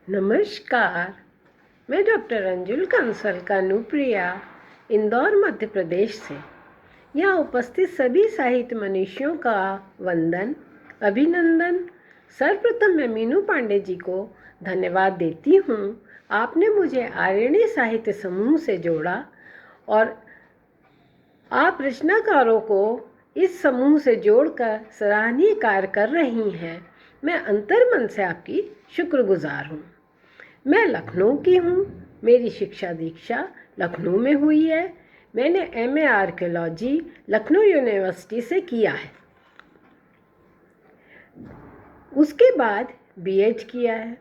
नमस्कार। मैं डॉक्टर अंजुल कंसल कानूप्रिया, इंदौर, मध्य प्रदेश से यहाँ उपस्थित सभी साहित्य मनुष्यों का वंदन, अभिनंदन। सर्वप्रथम मैं मीनू पांडे जी को धन्यवाद देती हूँ। आपने मुझे आर्यणी साहित्य समूह से जोड़ा और आप रचनाकारों को इस समूह से जोड़कर सराहनीय कार्य कर रही हैं। मैं अंतर्मन से आपकी शुक्रगुजार हूँ। मैं लखनऊ की हूँ। मेरी शिक्षा दीक्षा लखनऊ में हुई है। मैंने एमए आर्कियोलॉजी लखनऊ यूनिवर्सिटी से किया है। उसके बाद बीएड किया है।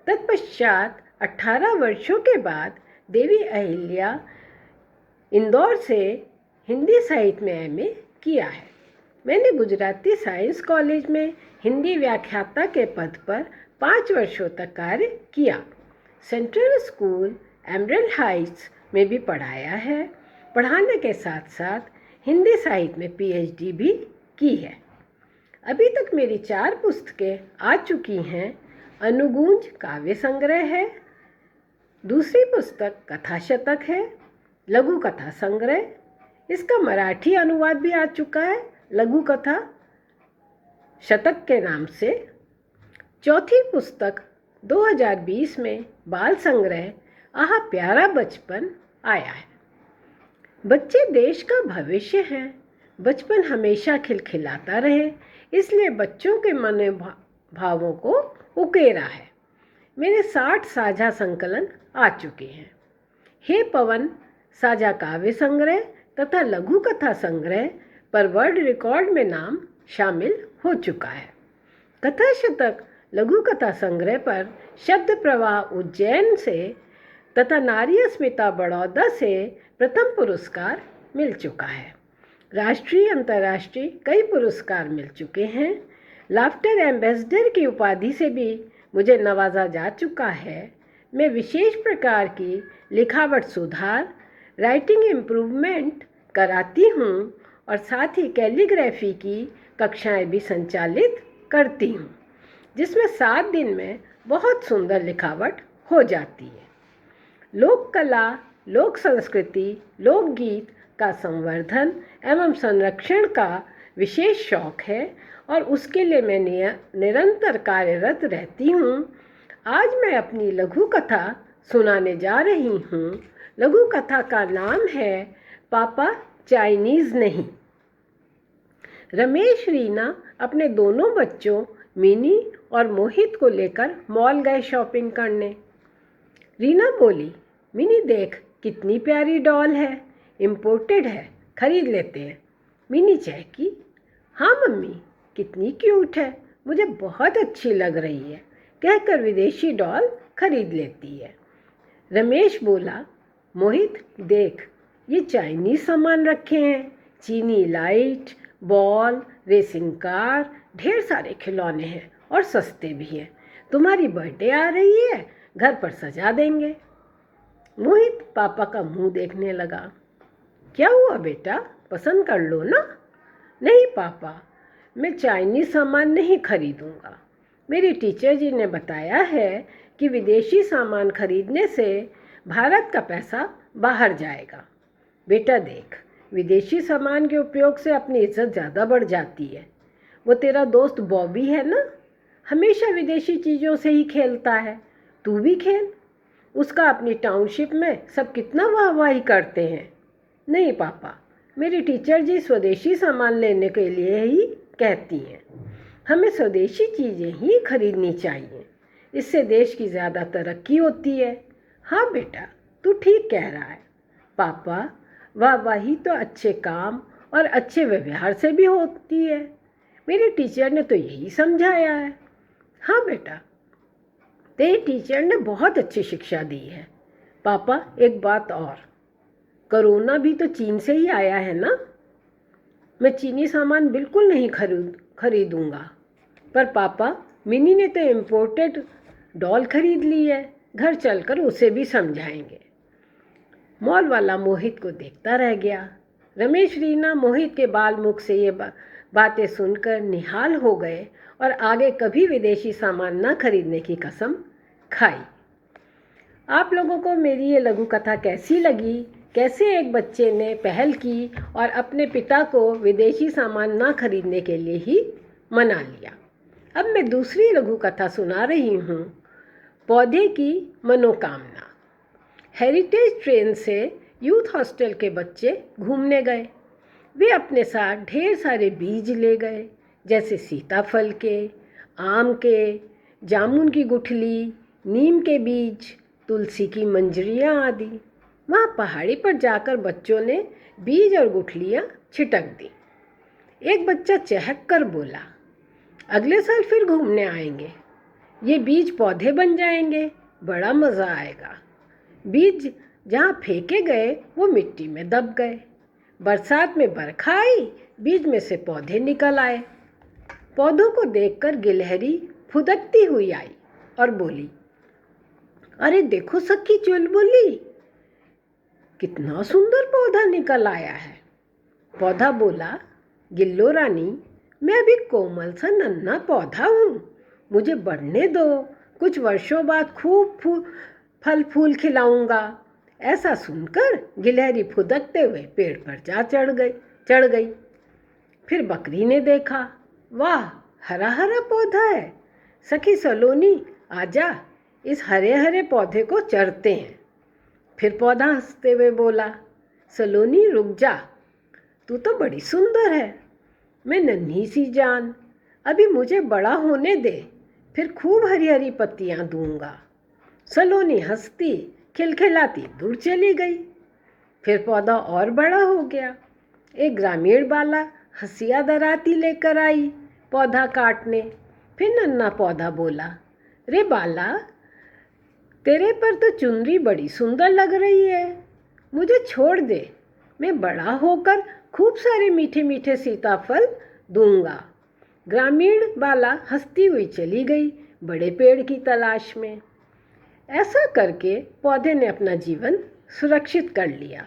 तत्पश्चात 18 वर्षों के बाद देवी अहिल्या इंदौर से हिंदी साहित्य में एमए किया है। मैंने गुजराती साइंस कॉलेज में हिंदी व्याख्याता के पद पर 5 वर्षों तक कार्य किया। सेंट्रल स्कूल एमरल्ड हाइट्स में भी पढ़ाया है। पढ़ाने के साथ साथ हिंदी साहित्य में पीएचडी भी की है। अभी तक मेरी 4 पुस्तकें आ चुकी हैं। अनुगूंज काव्य संग्रह है, दूसरी पुस्तक कथा शतक है, लघु कथा संग्रह, इसका मराठी अनुवाद भी आ चुका है लघु कथा शतक के नाम से। चौथी पुस्तक 2020 में बाल संग्रह आहा प्यारा बचपन आया है। बच्चे देश का भविष्य हैं। बचपन हमेशा खिलखिलाता रहे, इसलिए बच्चों के मनोभावों को उकेरा है। मेरे 60 साझा संकलन आ चुके हैं। हे पवन साझा काव्य संग्रह तथा लघु कथा संग्रह पर वर्ल्ड रिकॉर्ड में नाम शामिल हो चुका है। कथा शतक लघु कथा संग्रह पर शब्द प्रवाह उज्जैन से तथा नारी अस्मिता बड़ौदा से प्रथम पुरस्कार मिल चुका है। राष्ट्रीय अंतर्राष्ट्रीय कई पुरस्कार मिल चुके हैं। लाफ्टर एम्बेसडर की उपाधि से भी मुझे नवाजा जा चुका है। मैं विशेष प्रकार की लिखावट सुधार, राइटिंग इम्प्रूवमेंट कराती हूँ और साथ ही कैलीग्राफी की कक्षाएं भी संचालित करती हूँ, जिसमें 7 दिन में बहुत सुंदर लिखावट हो जाती है। लोक कला, लोक संस्कृति, लोकगीत का संवर्धन एवं संरक्षण का विशेष शौक है और उसके लिए मैं निरंतर कार्यरत रहती हूँ। आज मैं अपनी लघु कथा सुनाने जा रही हूँ। लघु कथा का नाम है पापा चाइनीज़ नहीं। रमेश रीना अपने दोनों बच्चों मिनी और मोहित को लेकर मॉल गए शॉपिंग करने। रीना बोली, मिनी देख कितनी प्यारी डॉल है, इम्पोर्टेड है, खरीद लेते हैं। मिनी चहकी, हाँ मम्मी कितनी क्यूट है, मुझे बहुत अच्छी लग रही है, कहकर विदेशी डॉल खरीद लेती है। रमेश बोला, मोहित देख ये चाइनीज़ सामान रखे हैं, चीनी लाइट, बॉल, रेसिंग कार, ढेर सारे खिलौने हैं और सस्ते भी हैं। तुम्हारी बर्थडे आ रही है, घर पर सजा देंगे। मोहित पापा का मुंह देखने लगा। क्या हुआ बेटा, पसंद कर लो ना। नहीं पापा, मैं चाइनीज़ सामान नहीं खरीदूंगा। मेरी टीचर जी ने बताया है कि विदेशी सामान खरीदने से भारत का पैसा बाहर जाएगा। बेटा देख, विदेशी सामान के उपयोग से अपनी इज्जत ज़्यादा बढ़ जाती है। वो तेरा दोस्त बॉबी है ना, हमेशा विदेशी चीज़ों से ही खेलता है, तू भी खेल। उसका अपनी टाउनशिप में सब कितना वाहवाही करते हैं। नहीं पापा, मेरी टीचर जी स्वदेशी सामान लेने के लिए ही कहती हैं। हमें स्वदेशी चीज़ें ही खरीदनी चाहिए, इससे देश की ज़्यादा तरक्की होती है। हाँ बेटा, तू ठीक कह रहा है। पापा, वाहवाही तो अच्छे काम और अच्छे व्यवहार से भी होती है। मेरी टीचर ने तो यही समझाया है। हाँ बेटा, तेरी टीचर ने बहुत अच्छी शिक्षा दी है। पापा एक बात और, कोरोना भी तो चीन से ही आया है ना। मैं चीनी सामान बिल्कुल नहीं खरीदूंगा। पर पापा, मिनी ने तो इम्पोर्टेड डॉल खरीद ली है, घर चलकर उसे भी समझाएंगे। मॉल वाला मोहित को देखता रह गया। रमेश रीना मोहित के बाल मुख से ये बातें सुनकर निहाल हो गए और आगे कभी विदेशी सामान न खरीदने की कसम खाई। आप लोगों को मेरी ये लघु कथा कैसी लगी? कैसे एक बच्चे ने पहल की और अपने पिता को विदेशी सामान ना खरीदने के लिए ही मना लिया। अब मैं दूसरी लघु कथा सुना रही हूँ, पौधे की मनोकामना। हेरिटेज ट्रेन से यूथ हॉस्टल के बच्चे घूमने गए। वे अपने साथ ढेर सारे बीज ले गए, जैसे सीताफल के, आम के, जामुन की गुठली, नीम के बीज, तुलसी की मंजरियाँ आदि। वहाँ पहाड़ी पर जाकर बच्चों ने बीज और गुठलियाँ छिटक दी। एक बच्चा चहक कर बोला, अगले साल फिर घूमने आएंगे, ये बीज पौधे बन जाएंगे, बड़ा मज़ा आएगा। बीज जहाँ फेंके गए वो मिट्टी में दब गए। बरसात में बरखा आई, बीज में से पौधे निकल आए। पौधों को देखकर गिलहरी फुदकती हुई आई और बोली, अरे देखो सखी चुलबुली, कितना सुंदर पौधा निकल आया है। पौधा बोला, गिल्लो रानी, मैं अभी कोमल सा नन्हा पौधा हूँ, मुझे बढ़ने दो, कुछ वर्षों बाद खूब फल फूल खिलाऊंगा। ऐसा सुनकर गिलहरी फुदकते हुए पेड़ पर जा चढ़ गई। फिर बकरी ने देखा, वाह, हरा हरा पौधा है, सखी सलोनी आजा, इस हरे हरे पौधे को चरते हैं। फिर पौधा हंसते हुए बोला, सलोनी रुक जा, तू तो बड़ी सुंदर है, मैं नन्ही सी जान, अभी मुझे बड़ा होने दे, फिर खूब हरी हरी पत्तियां दूंगा। सलोनी हंसती खिलखिलाती दूर चली गई। फिर पौधा और बड़ा हो गया। एक ग्रामीण बाला हंसिया दराती लेकर आई पौधा काटने। फिर नन्हा पौधा बोला, रे बाला, तेरे पर तो चुनरी बड़ी सुंदर लग रही है, मुझे छोड़ दे, मैं बड़ा होकर खूब सारे मीठे मीठे सीताफल दूंगा। ग्रामीण बाला हंसती हुई चली गई बड़े पेड़ की तलाश में। ऐसा करके पौधे ने अपना जीवन सुरक्षित कर लिया।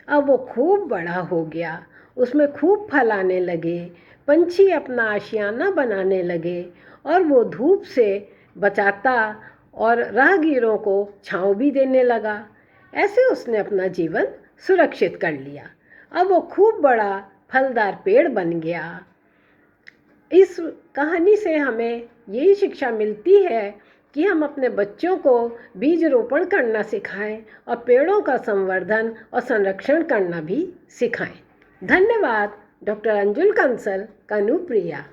अब वो खूब बड़ा हो गया, उसमें खूब फल आने लगे, पंछी अपना आशियाना बनाने लगे और वो धूप से बचाता और राहगीरों को छांव भी देने लगा। ऐसे उसने अपना जीवन सुरक्षित कर लिया। अब वो खूब बड़ा फलदार पेड़ बन गया। इस कहानी से हमें यही शिक्षा मिलती है कि हम अपने बच्चों को बीज रोपण करना सिखाएं और पेड़ों का संवर्धन और संरक्षण करना भी सिखाएं। धन्यवाद। डॉक्टर अंजुल कंसल, कानुप्रिया।